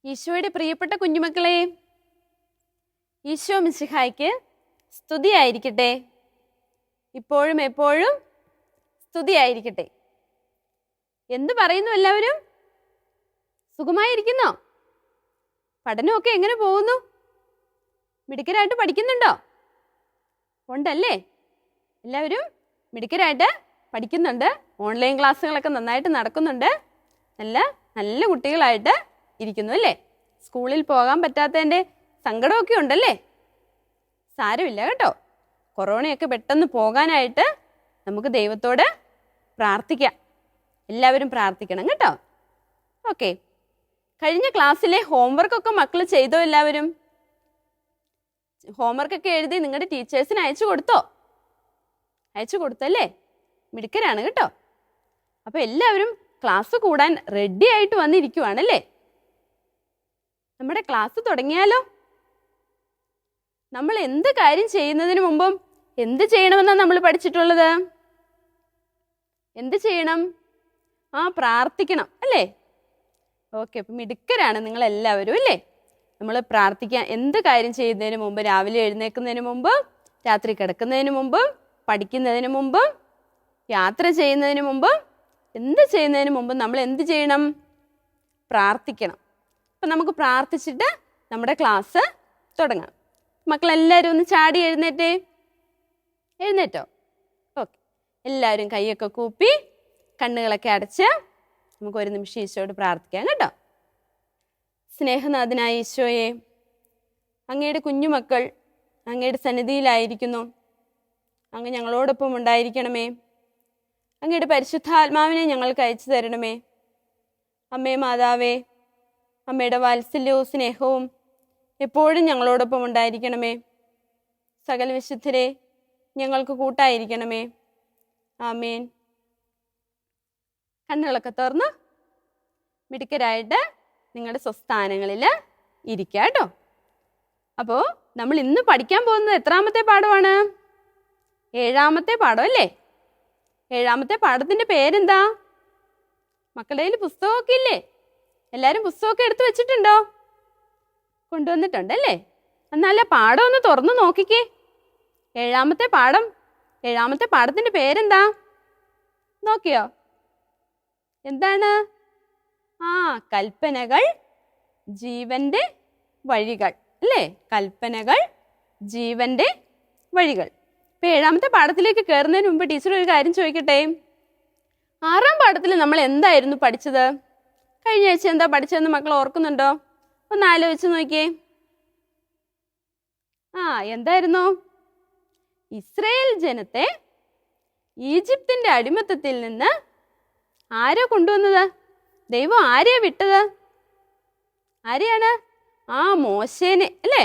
ഈശോയുടെ പ്രിയപ്പെട്ട കുഞ്ഞുമക്കളെ, ഈശോ മിശിഹായ്ക്ക് സ്തുതിയായിരിക്കട്ടെ. ഇപ്പോഴും എപ്പോഴും സ്തുതിയായിരിക്കട്ടെ. എന്ത് പറയുന്നു എല്ലാവരും? സുഖമായിരിക്കുന്നോ? പഠനമൊക്കെ എങ്ങനെ പോകുന്നു? മിടുക്കരായിട്ട് പഠിക്കുന്നുണ്ടോ? ഉണ്ടല്ലേ? എല്ലാവരും മിടുക്കരായിട്ട് പഠിക്കുന്നുണ്ട്. ഓൺലൈൻ ക്ലാസ്സുകളൊക്കെ നന്നായിട്ട് നടക്കുന്നുണ്ട്. നല്ല നല്ല കുട്ടികളായിട്ട് ഇരിക്കുന്നു അല്ലേ? സ്കൂളിൽ പോകാൻ പറ്റാത്തതിൻ്റെ സങ്കടമൊക്കെ ഉണ്ടല്ലേ? സാരമില്ല കേട്ടോ. കൊറോണയൊക്കെ പെട്ടെന്ന് പോകാനായിട്ട് നമുക്ക് ദൈവത്തോട് പ്രാർത്ഥിക്കാം. എല്ലാവരും പ്രാർത്ഥിക്കണം കേട്ടോ. ഓക്കെ, കഴിഞ്ഞ ക്ലാസ്സിലെ ഹോംവർക്കൊക്കെ മക്കൾ ചെയ്തോ? എല്ലാവരും ഹോംവർക്കൊക്കെ എഴുതി നിങ്ങളുടെ ടീച്ചേഴ്സിന് അയച്ചു കൊടുത്തോ? അയച്ചു കൊടുത്തല്ലേ? മിടുക്കരാണ് കേട്ടോ. അപ്പോൾ എല്ലാവരും ക്ലാസ് കൂടാൻ റെഡി ആയിട്ട് വന്നിരിക്കുവാണല്ലേ? നമ്മുടെ ക്ലാസ് തുടങ്ങിയാലോ? നമ്മൾ എന്ത് കാര്യം ചെയ്യുന്നതിന് മുമ്പും എന്ത് ചെയ്യണമെന്നാണ് നമ്മൾ പഠിച്ചിട്ടുള്ളത്? എന്ത് ചെയ്യണം? പ്രാർത്ഥിക്കണം അല്ലേ? ഓക്കെ, അപ്പം മിടുക്കരാണ് നിങ്ങളെല്ലാവരും അല്ലേ? നമ്മൾ പ്രാർത്ഥിക്കാൻ എന്ത് കാര്യം ചെയ്യുന്നതിന് മുമ്പ്, രാവിലെ എഴുന്നേൽക്കുന്നതിന് മുമ്പ്, രാത്രി കിടക്കുന്നതിന് മുമ്പ്, പഠിക്കുന്നതിന് മുമ്പ്, യാത്ര ചെയ്യുന്നതിന് മുമ്പ്, എന്ത് ചെയ്യുന്നതിന് മുമ്പ് നമ്മൾ എന്ത് ചെയ്യണം? പ്രാർത്ഥിക്കണം. അപ്പം നമുക്ക് പ്രാർത്ഥിച്ചിട്ട് നമ്മുടെ ക്ലാസ് തുടങ്ങാം. മക്കളെല്ലാവരും ഒന്ന് ചാടി എഴുന്നേറ്റേ. എഴുന്നേറ്റോ? ഓക്കെ, എല്ലാവരും കൈയൊക്കെ കൂപ്പി കണ്ണുകളൊക്കെ അടച്ച് നമുക്ക് ഒരു നിമിഷം ഈശോയോട് പ്രാർത്ഥിക്കാം കേട്ടോ. സ്നേഹനാഥനായ ഈശോയെ, അങ്ങയുടെ കുഞ്ഞുമക്കൾ അങ്ങയുടെ സന്നിധിയിലായിരിക്കുന്നു. അങ്ങ് ഞങ്ങളോടൊപ്പം ഉണ്ടായിരിക്കണമേ. അങ്ങയുടെ പരിശുദ്ധാത്മാവിനെ ഞങ്ങൾക്ക് അയച്ചു തരണമേ. അമ്മേ മാതാവേ, അമ്മയുടെ വാത്സല്യവും സ്നേഹവും എപ്പോഴും ഞങ്ങളോടൊപ്പം ഉണ്ടായിരിക്കണമേ. സകല വിശുദ്ധരെ ഞങ്ങൾക്ക് കൂട്ടായിരിക്കണമേ. ആമേൻ. കണ്ണുകളൊക്കെ തുറന്ന് മിടുക്കരായിട്ട് നിങ്ങളുടെ സ്വസ്ഥാനങ്ങളിൽ ഇരിക്കുക കേട്ടോ. അപ്പോൾ നമ്മൾ ഇന്ന് പഠിക്കാൻ പോകുന്നത് എത്രാമത്തെ പാഠമാണ്? 7ാമത്തെ പാഠം അല്ലേ? 7ാമത്തെ പാഠത്തിൻ്റെ പേരെന്താ? മക്കളുടെ കയ്യിൽ പുസ്തകമൊക്കെ ഇല്ലേ? എല്ലാവരും പുസ്തകമൊക്കെ എടുത്തു വെച്ചിട്ടുണ്ടോ? കൊണ്ടുവന്നിട്ടുണ്ടല്ലേ? എന്നാലേ പാഠം ഒന്ന് തുറന്നു നോക്കിക്കേ. 7ാമത്തെ പാഠം, 7ാമത്തെ പാഠത്തിൻ്റെ പേരെന്താ? നോക്കിയോ? എന്താണ്? കൽപ്പനകൾ ജീവന്റെ വഴികൾ അല്ലേ? കൽപ്പനകൾ ജീവന്റെ വഴികൾ. ഇപ്പം 7ാമത്തെ പാഠത്തിലേക്ക് കയറുന്നതിന് മുമ്പ് ടീച്ചർ ഒരു കാര്യം ചോദിക്കട്ടെ. 6ാം പാഠത്തിൽ നമ്മൾ എന്തായിരുന്നു പഠിച്ചത്? കഴിഞ്ഞ ആഴ്ച എന്താ പഠിച്ചതെന്ന് മക്കൾ ഓർക്കുന്നുണ്ടോ? ഒന്ന് ആലോചിച്ച് നോക്കിയേ. എന്തായിരുന്നു? ഇസ്രായേൽ ജനത്തെ ഈജിപ്തിൻ്റെ അടിമത്തത്തിൽ നിന്ന് ആരോ കൊണ്ടുവന്നത്? ദൈവം ആരെയാ വിട്ടത്? ആരെയാണ്? മോശേനെ അല്ലേ?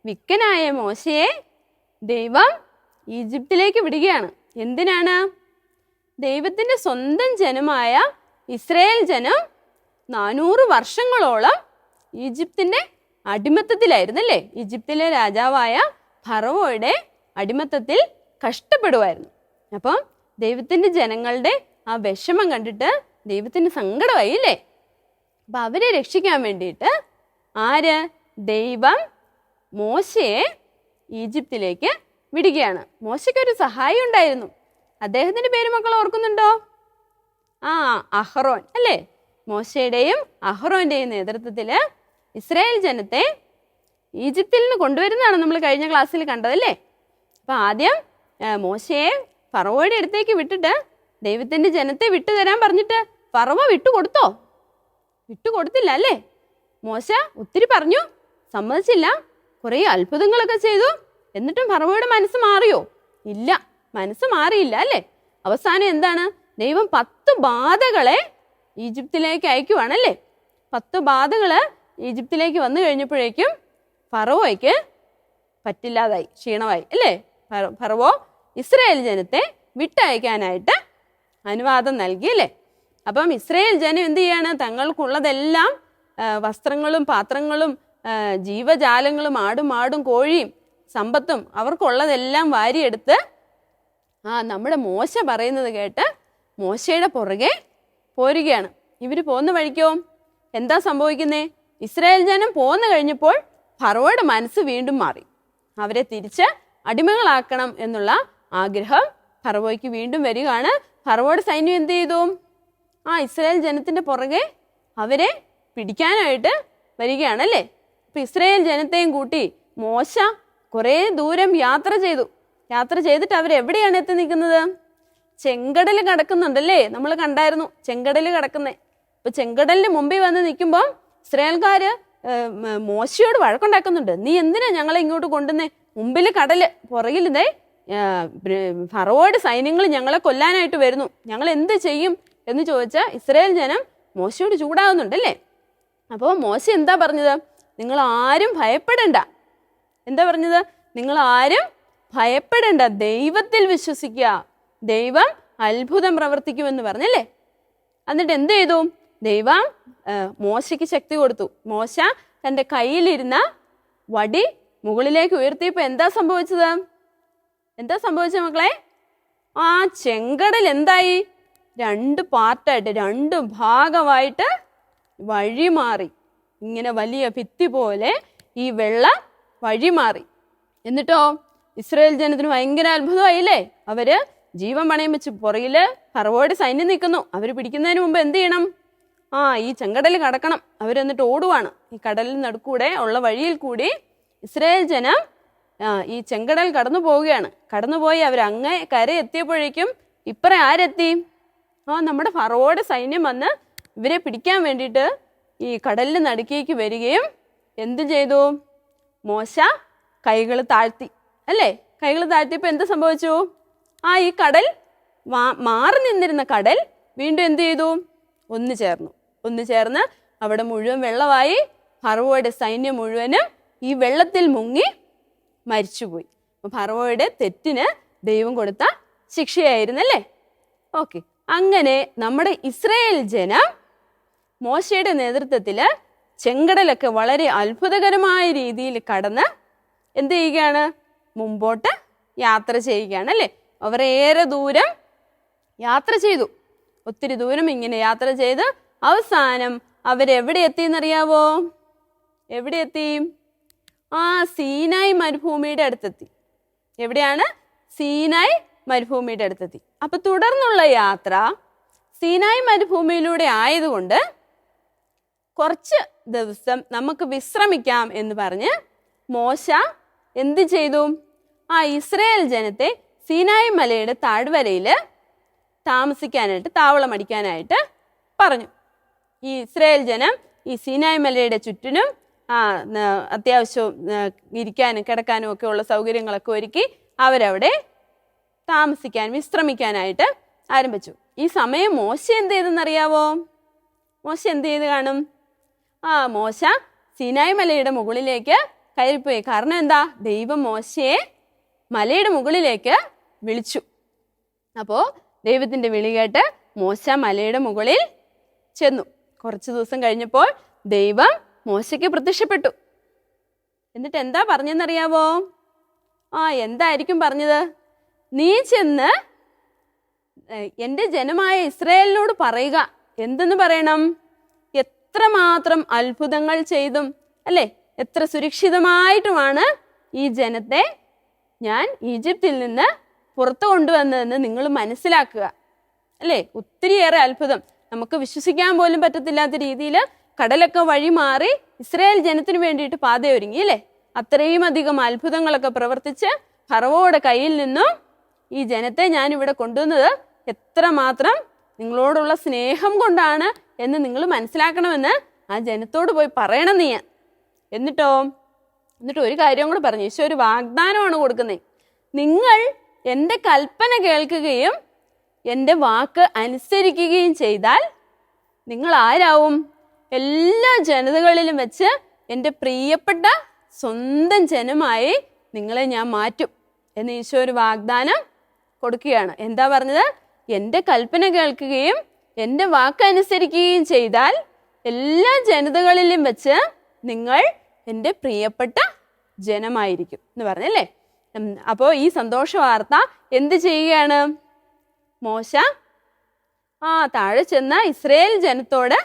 വിക്കനായ മോശയെ ദൈവം ഈജിപ്തിലേക്ക് വിടുകയാണ്. എന്തിനാണ്? ദൈവത്തിൻ്റെ സ്വന്തം ജനമായ ഇസ്രായേൽ ജനം 400 വർഷങ്ങളോളം ഈജിപ്തിൻ്റെ അടിമത്തത്തിലായിരുന്നു അല്ലേ? ഈജിപ്തിലെ രാജാവായ ഫറവോയുടെ അടിമത്തത്തിൽ കഷ്ടപ്പെടുമായിരുന്നു. അപ്പം ദൈവത്തിൻ്റെ ജനങ്ങളുടെ ആ വിഷമം കണ്ടിട്ട് ദൈവത്തിന് സങ്കടമായി അല്ലേ? അപ്പം അവരെ രക്ഷിക്കാൻ വേണ്ടിയിട്ട് ദൈവം മോശയെ ഈജിപ്തിലേക്ക് വിടുകയാണ്. മോശയ്ക്കൊരു സഹായി ഉണ്ടായിരുന്നു. അദ്ദേഹത്തിൻ്റെ പേര് മക്കൾ ഓർക്കുന്നുണ്ടോ? അഹ്റോൻ അല്ലേ? മോശയുടെയും അഹ്റോൻ്റെയും നേതൃത്വത്തിൽ ഇസ്രായേൽ ജനത്തെ ഈജിപ്തിൽ നിന്ന് കൊണ്ടുവരുന്നതാണ് നമ്മൾ കഴിഞ്ഞ ക്ലാസ്സിൽ കണ്ടതല്ലേ? അപ്പം ആദ്യം മോശയെ ഫറവോയുടെ അടുത്തേക്ക് വിട്ടിട്ട് ദൈവത്തിൻ്റെ ജനത്തെ വിട്ടുതരാൻ പറഞ്ഞിട്ട് ഫറവോ വിട്ടുകൊടുത്തോ? വിട്ടുകൊടുത്തില്ല അല്ലേ? മോശ ഒത്തിരി പറഞ്ഞു, സമ്മതിച്ചില്ല. കുറേ അത്ഭുതങ്ങളൊക്കെ ചെയ്തു. എന്നിട്ടും ഫറവോയുടെ മനസ്സ് മാറിയോ? ഇല്ല, മനസ്സ് മാറിയില്ല അല്ലേ? അവസാനം എന്താണ്? ദൈവം 10 ബാധകളെ ഈജിപ്തിലേക്ക് അയക്കുവാണല്ലേ? 10 ബാധകൾ ഈജിപ്തിലേക്ക് വന്നു കഴിഞ്ഞപ്പോഴേക്കും ഫറവോയ്ക്ക് പറ്റില്ലാതായി, ക്ഷീണമായി അല്ലേ? ഫറവോ ഇസ്രായേൽ ജനത്തെ വിട്ടയക്കാനായിട്ട് അനുവാദം നൽകി അല്ലേ? അപ്പം ഇസ്രായേൽ ജനം എന്ത് ചെയ്യാണ്? തങ്ങൾക്കുള്ളതെല്ലാം വസ്ത്രങ്ങളും പാത്രങ്ങളും ജീവജാലങ്ങളും ആടും കോഴിയും സമ്പത്തും അവർക്കുള്ളതെല്ലാം വാരിയെടുത്ത് നമ്മുടെ മോശ പറയുന്നത് കേട്ട് മോശയുടെ പുറകെ പോരുകയാണ്. ഇവർ പോകുന്ന വഴിക്കോ എന്താ സംഭവിക്കുന്നേ? ഇസ്രായേൽ ജനം പോന്നു കഴിഞ്ഞപ്പോൾ ഫറവോയുടെ മനസ്സ് വീണ്ടും മാറി. അവരെ തിരിച്ച് അടിമകളാക്കണം എന്നുള്ള ആഗ്രഹം ഫറവോയ്ക്ക് വീണ്ടും വരികയാണ്. ഫറവോയുടെ സൈന്യം എന്ത് ചെയ്തു? ഇസ്രായേൽ ജനത്തിന്റെ പുറകെ അവരെ പിടിക്കാനായിട്ട് വരികയാണല്ലേ. അപ്പൊ ഇസ്രായേൽ ജനത്തെയും കൂട്ടി മോശ കുറേ ദൂരം യാത്ര ചെയ്തിട്ട് അവരെവിടെയാണ് എത്തി നിൽക്കുന്നത്? ചെങ്കടൽ കടക്കുന്നുണ്ടല്ലേ, നമ്മൾ കണ്ടായിരുന്നു ചെങ്കടൽ കടക്കുന്നേ. അപ്പൊ ചെങ്കടലിന് മുമ്പിൽ വന്ന് നിൽക്കുമ്പോൾ ഇസ്രായേൽക്കാര് മോശയോട് വഴക്കുണ്ടാക്കുന്നുണ്ട്. നീ എന്തിനാ ഞങ്ങളെ ഇങ്ങോട്ട് കൊണ്ടുവന്നേ? മുമ്പിൽ കടല്, പുറകിൽ ഇതേ ഫറവോയുടെ സൈന്യങ്ങൾ ഞങ്ങളെ കൊല്ലാനായിട്ട് വരുന്നു, ഞങ്ങൾ എന്ത് ചെയ്യും എന്ന് ചോദിച്ച ഇസ്രായേൽ ജനം മോശയോട് ചൂടാകുന്നുണ്ടല്ലേ. അപ്പോൾ മോശ എന്താ പറഞ്ഞത്? നിങ്ങൾ ആരും ഭയപ്പെടണ്ട. എന്താ പറഞ്ഞത്? നിങ്ങൾ ആരും ഭയപ്പെടണ്ട, ദൈവത്തിൽ വിശ്വസിക്കുക, ദൈവം അത്ഭുതം പ്രവർത്തിക്കുമെന്ന് പറഞ്ഞല്ലേ. എന്നിട്ട് എന്ത് ചെയ്തു? ദൈവം മോശയ്ക്ക് ശക്തി കൊടുത്തു. മോശ തൻ്റെ കയ്യിലിരുന്ന വടി മുകളിലേക്ക് ഉയർത്തിയപ്പോൾ എന്താ സംഭവിച്ചത് മക്കളെ? ചെങ്കടൽ എന്തായി? 2 പാർട്ടായിട്ട്, 2 ഭാഗമായിട്ട് വഴിമാറി. ഇങ്ങനെ വലിയ ഭിത്തി പോലെ ഈ വെള്ളം വഴിമാറി. എന്നിട്ടോ ഇസ്രായേൽ ജനത്തിന് ഭയങ്കര അത്ഭുതമായില്ലേ. അവര് ജീവൻ പണയം വെച്ച് പുറകില് ഫറവോയുടെ സൈന്യം നിൽക്കുന്നു. അവർ പിടിക്കുന്നതിന് മുമ്പ് എന്ത് ചെയ്യണം? ഈ ചെങ്കടൽ കടക്കണം. അവരെന്നിട്ട് ഓടുവാണ്. ഈ കടലിൽ നടുക്കൂടെ ഉള്ള വഴിയിൽ കൂടി ഇസ്രായേൽ ജനം ഈ ചെങ്കടൽ കടന്നു പോവുകയാണ്. കടന്നുപോയി അവരങ്ങേ കര എത്തിയപ്പോഴേക്കും ഇപ്പറേ ആരെത്തി? നമ്മുടെ ഫറവോയുടെ സൈന്യം വന്ന് ഇവരെ പിടിക്കാൻ വേണ്ടിയിട്ട് ഈ കടലിന് നടുക്കേക്ക് വരികയും എന്ത് ചെയ്തു? മോശ കൈകൾ താഴ്ത്തി അല്ലേ. കൈകൾ താഴ്ത്തിയപ്പോൾ എന്ത് സംഭവിച്ചു? ഈ കടൽ മാറി നിന്നിരുന്ന കടൽ വീണ്ടും എന്ത് ചെയ്തു? ഒന്ന് ചേർന്ന് അവിടെ മുഴുവൻ വെള്ളമായി. ഫറവോയുടെ സൈന്യം മുഴുവനും ഈ വെള്ളത്തിൽ മുങ്ങി മരിച്ചുപോയി. ഫറവോയുടെ തെറ്റിന് ദൈവം കൊടുത്ത ശിക്ഷയായിരുന്നല്ലേ. ഓക്കെ, അങ്ങനെ നമ്മുടെ ഇസ്രായേൽ ജനം മോശയുടെ നേതൃത്വത്തിൽ ചെങ്കടലൊക്കെ വളരെ അത്ഭുതകരമായ രീതിയിൽ കടന്ന് എന്ത് ചെയ്യുകയാണ്? മുമ്പോട്ട് യാത്ര ചെയ്യുകയാണ് അല്ലേ. അവർ ഏറെ ദൂരം യാത്ര ചെയ്തു. ഒത്തിരി ദൂരം ഇങ്ങനെ യാത്ര ചെയ്ത് അവസാനം അവരെവിടെ എത്തിയെന്നറിയാവോ? എവിടെ എത്തി? സീനായ് മരുഭൂമിയുടെ അടുത്തെത്തി. എവിടെയാണ്? സീനായ് മരുഭൂമിയുടെ അടുത്തെത്തി. അപ്പൊ തുടർന്നുള്ള യാത്ര സീനായ് മരുഭൂമിയിലൂടെ ആയതുകൊണ്ട് കുറച്ച് ദിവസം നമുക്ക് വിശ്രമിക്കാം എന്ന് പറഞ്ഞ് മോശ എന്ത് ചെയ്തു? ഇസ്രായേൽ ജനത്തെ സീനായ് മലയുടെ താഴ്വരയിൽ താമസിക്കാനായിട്ട്, താവളമടിക്കാനായിട്ട് പറഞ്ഞു. ഈ ഇസ്രായേൽ ജനം ഈ സീനായ് മലയുടെ ചുറ്റിനും അത്യാവശ്യം ഇരിക്കാനും കിടക്കാനും ഒക്കെ ഉള്ള സൗകര്യങ്ങളൊക്കെ ഒരുക്കി അവരവിടെ താമസിക്കാൻ, വിശ്രമിക്കാനായിട്ട് ആരംഭിച്ചു. ഈ സമയം മോശ എന്ത് ചെയ്തെന്നറിയാവോ? മോശ എന്ത് ചെയ്ത് കാണും? മോശ സീനായ് മലയുടെ മുകളിലേക്ക് കയറിപ്പോയി. കാരണം എന്താ? ദൈവം മോശയെ മലയുടെ മുകളിലേക്ക് വിളിച്ചു. അപ്പോൾ ദൈവത്തിൻ്റെ വിളി കേട്ട് മോശ മലയുടെ മുകളിൽ ചെന്നു. കുറച്ച് ദിവസം കഴിഞ്ഞപ്പോൾ ദൈവം മോശയ്ക്ക് പ്രത്യക്ഷപ്പെട്ടു. എന്നിട്ട് എന്താ പറഞ്ഞെന്നറിയാവോ? എന്തായിരിക്കും പറഞ്ഞത്? നീ ചെന്ന് എൻ്റെ ജനമായ ഇസ്രായേലിനോട് പറയുക. എന്തെന്ന് പറയണം? എത്രമാത്രം അത്ഭുതങ്ങൾ ചെയ്തും അല്ലേ, എത്ര സുരക്ഷിതമായിട്ടുമാണ് ഈ ജനത്തെ ഞാൻ ഈജിപ്തിൽ നിന്ന് പുറത്തു കൊണ്ടുവന്നതെന്ന് നിങ്ങൾ മനസ്സിലാക്കുക അല്ലേ. ഒത്തിരിയേറെ അത്ഭുതം, നമുക്ക് വിശ്വസിക്കാൻ പോലും പറ്റത്തില്ലാത്ത രീതിയിൽ കടലൊക്കെ വഴി മാറി ഇസ്രായേൽ ജനത്തിന് വേണ്ടിയിട്ട് പാതയൊരുങ്ങി അല്ലേ. അത്രയും അധികം അത്ഭുതങ്ങളൊക്കെ പ്രവർത്തിച്ച് ഫറവോയുടെ കയ്യിൽ നിന്നും ഈ ജനത്തെ ഞാനിവിടെ കൊണ്ടുവന്നത് എത്രമാത്രം നിങ്ങളോടുള്ള സ്നേഹം കൊണ്ടാണ് എന്ന് നിങ്ങൾ മനസ്സിലാക്കണമെന്ന് ആ ജനത്തോട് പോയി പറയണം നീ. എന്നിട്ട് ഒരു കാര്യം കൂടെ പറഞ്ഞു. ഈശോ ഒരു വാഗ്ദാനമാണ് കൊടുക്കുന്നത്. നിങ്ങൾ എൻ്റെ കൽപ്പന കേൾക്കുകയും എൻ്റെ വാക്ക് അനുസരിക്കുകയും ചെയ്താൽ നിങ്ങൾ ആരാവും? എല്ലാ ജനതകളിലും വെച്ച് എൻ്റെ പ്രിയപ്പെട്ട സ്വന്തം ജനമായി നിങ്ങളെ ഞാൻ മാറ്റും എന്ന് ഈശോ ഒരു വാഗ്ദാനം കൊടുക്കുകയാണ്. എന്താ പറഞ്ഞത്? എൻ്റെ കൽപ്പന കേൾക്കുകയും എൻ്റെ വാക്കനുസരിക്കുകയും ചെയ്താൽ എല്ലാ ജനതകളിലും വെച്ച് നിങ്ങൾ എൻ്റെ പ്രിയപ്പെട്ട ജനമായിരിക്കും എന്ന് പറഞ്ഞല്ലേ. അപ്പോൾ ഈ സന്തോഷ വാർത്ത എന്ത് ചെയ്യുകയാണ് മോശ താഴെ ചെന്ന ഇസ്രായേൽ ജനത്തോട്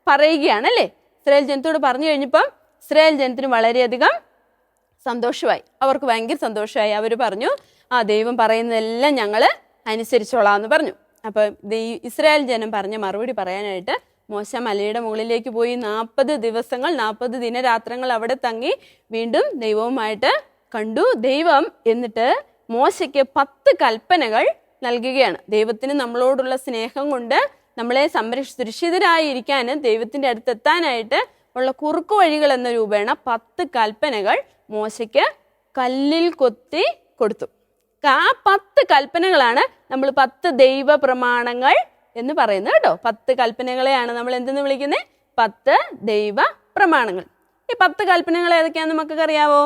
പറയുകയാണ് അല്ലേ. ഇസ്രായേൽ ജനത്തോട് പറഞ്ഞു കഴിഞ്ഞപ്പം ഇസ്രായേൽ ജനത്തിന് വളരെയധികം സന്തോഷമായി. അവർക്ക് ഭയങ്കര സന്തോഷമായി. അവർ പറഞ്ഞു ദൈവം പറയുന്നതെല്ലാം ഞങ്ങൾ അനുസരിച്ചോളാം എന്ന് പറഞ്ഞു. അപ്പം ഇസ്രായേൽ ജനം പറഞ്ഞ മറുപടി പറയാനായിട്ട് മോശ മലയുടെ മുകളിലേക്ക് പോയി 40 ദിവസങ്ങൾ 40 ദിനരാത്രങ്ങൾ അവിടെ തങ്ങി വീണ്ടും ദൈവവുമായിട്ട് കണ്ടു. ദൈവം എന്നിട്ട് മോശയ്ക്ക് 10 കൽപ്പനകൾ നൽകുകയാണ്. ദൈവത്തിന് നമ്മളോടുള്ള സ്നേഹം കൊണ്ട് നമ്മളെ സുരക്ഷിതരായിരിക്കാൻ ദൈവത്തിൻ്റെ അടുത്തെത്താനായിട്ട് ഉള്ള കുറുക്കു വഴികൾ എന്ന രൂപേണ 10 കൽപ്പനകൾ മോശയ്ക്ക് കല്ലിൽ കൊത്തി കൊടുത്തു. ആ 10 കൽപ്പനകളാണ് നമ്മൾ 10 ദൈവ പ്രമാണങ്ങൾ എന്ന് പറയുന്നത് കേട്ടോ. 10 കൽപ്പനകളെയാണ് നമ്മൾ എന്തെന്ന് വിളിക്കുന്നത്? 10 ദൈവ പ്രമാണങ്ങൾ. ഈ 10 കൽപ്പനകൾ ഏതൊക്കെയാണെന്ന് നമുക്കൊക്കെ അറിയാവോ?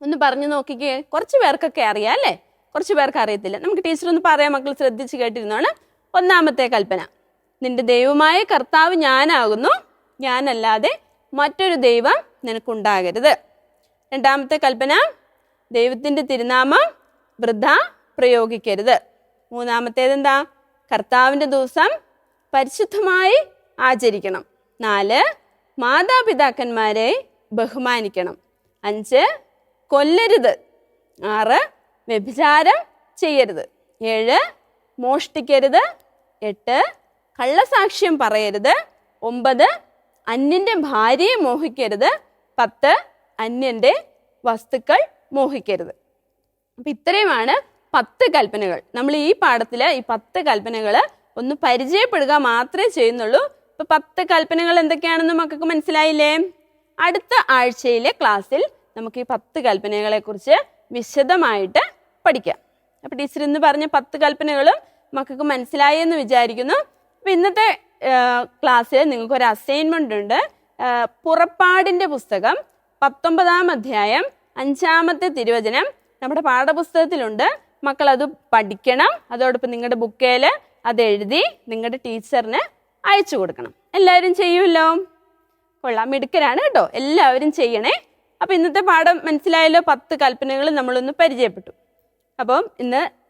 ഒന്ന് പറഞ്ഞു നോക്കിക്കേ. കുറച്ച് പേർക്കൊക്കെ അറിയാം അല്ലേ, കുറച്ച് പേർക്ക് അറിയത്തില്ല. നമുക്ക് ടീച്ചർ ഒന്ന് പറയാം, മക്കൾ ശ്രദ്ധിച്ച് കേട്ടിരുന്നാണ്. ഒന്നാമത്തെ കൽപ്പന, നിന്റെ ദൈവമായ കർത്താവ് ഞാനാകുന്നു, ഞാനല്ലാതെ മറ്റൊരു ദൈവം നിനക്കുണ്ടാകരുത്. രണ്ടാമത്തെ കൽപ്പന, ദൈവത്തിൻ്റെ തിരുനാമം വൃഥ പ്രയോഗിക്കരുത്. മൂന്നാമത്തേതെന്താ? കർത്താവിൻ്റെ ദിവസം പരിശുദ്ധമായി ആചരിക്കണം. 4, മാതാപിതാക്കന്മാരെ ബഹുമാനിക്കണം. 5, കൊല്ലരുത്. 6, വ്യഭിചാരം ചെയ്യരുത്. 7, മോഷ്ടിക്കരുത്. 8, കള്ളസാക്ഷ്യം പറയരുത്. 9, അന്യൻ്റെ ഭാര്യയെ മോഹിക്കരുത്. 10, അന്യൻ്റെ വസ്തുക്കൾ മോഹിക്കരുത്. അപ്പം ഇത്രയുമാണ് 10 കൽപ്പനകൾ. നമ്മൾ ഈ പാഠത്തിൽ ഈ 10 കൽപ്പനകൾ ഒന്ന് പരിചയപ്പെടുക മാത്രമേ ചെയ്യുന്നുള്ളൂ. ഇപ്പം 10 കൽപ്പനകൾ എന്തൊക്കെയാണെന്ന് മക്കൾക്ക് മനസ്സിലായില്ലേ? അടുത്ത ആഴ്ചയിലെ ക്ലാസ്സിൽ നമുക്ക് ഈ 10 കൽപ്പനകളെക്കുറിച്ച് വിശദമായിട്ട് പഠിക്കാം. അപ്പം ടീച്ചർ ഇന്ന് പറഞ്ഞ 10 കൽപ്പനകളും മക്കൾക്ക് മനസ്സിലായി എന്ന് വിചാരിക്കുന്നു. അപ്പം ഇന്നത്തെ ക്ലാസ്സിൽ നിങ്ങൾക്കൊരു അസൈൻമെൻ്റ് ഉണ്ട്. പുറപ്പാടിൻ്റെ പുസ്തകം 19-ാം അധ്യായം 5-ാമത്തെ തിരുവചനം നമ്മുടെ പാഠപുസ്തകത്തിലുണ്ട്. മക്കൾ അത് പഠിക്കണം. അതോടൊപ്പം നിങ്ങളുടെ ബുക്കിൽ അത് എഴുതി നിങ്ങളുടെ ടീച്ചറിന് അയച്ചു കൊടുക്കണം. എല്ലാവരും ചെയ്യുമല്ലോ? കൊള്ളാം, മിടുക്കരാണ് കേട്ടോ. എല്ലാവരും ചെയ്യണേ. അപ്പം ഇന്നത്തെ പാഠം മനസ്സിലായല്ലോ. 10 കൽപ്പനകൾ നമ്മളൊന്ന് പരിചയപ്പെട്ടു. അപ്പം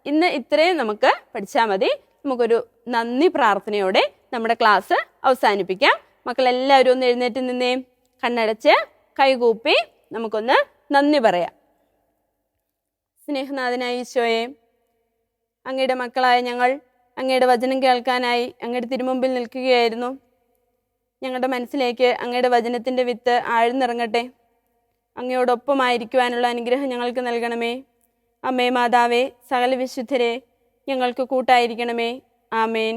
ഇന്ന് ഇത്രയും നമുക്ക് പഠിച്ചാൽ മതി. നമുക്കൊരു നന്ദി പ്രാർത്ഥനയോടെ നമ്മുടെ ക്ലാസ് അവസാനിപ്പിക്കാം. മക്കളെല്ലാവരും ഒന്ന് എഴുന്നേറ്റ് നിന്നേ. കണ്ണടച്ച് കൈകൂപ്പി നമുക്കൊന്ന് നന്ദി പറയാം. സ്നേഹനാഥനായ ഈശോയെ, അങ്ങയുടെ മക്കളായ ഞങ്ങൾ അങ്ങയുടെ വചനം കേൾക്കാനായി അങ്ങയുടെ തിരുമുമ്പിൽ നിൽക്കുകയായിരുന്നു. ഞങ്ങളുടെ മനസ്സിലേക്ക് അങ്ങയുടെ വചനത്തിൻ്റെ വിത്ത് ആഴ്ന്നിറങ്ങട്ടെ. അങ്ങയോടൊപ്പമായിരിക്കുവാനുള്ള അനുഗ്രഹം ഞങ്ങൾക്ക് നൽകണമേ. അമ്മേ മാതാവേ, സകല വിശുദ്ധരെ ഞങ്ങൾക്ക് കൂട്ടായിരിക്കണമേ. ആമേൻ.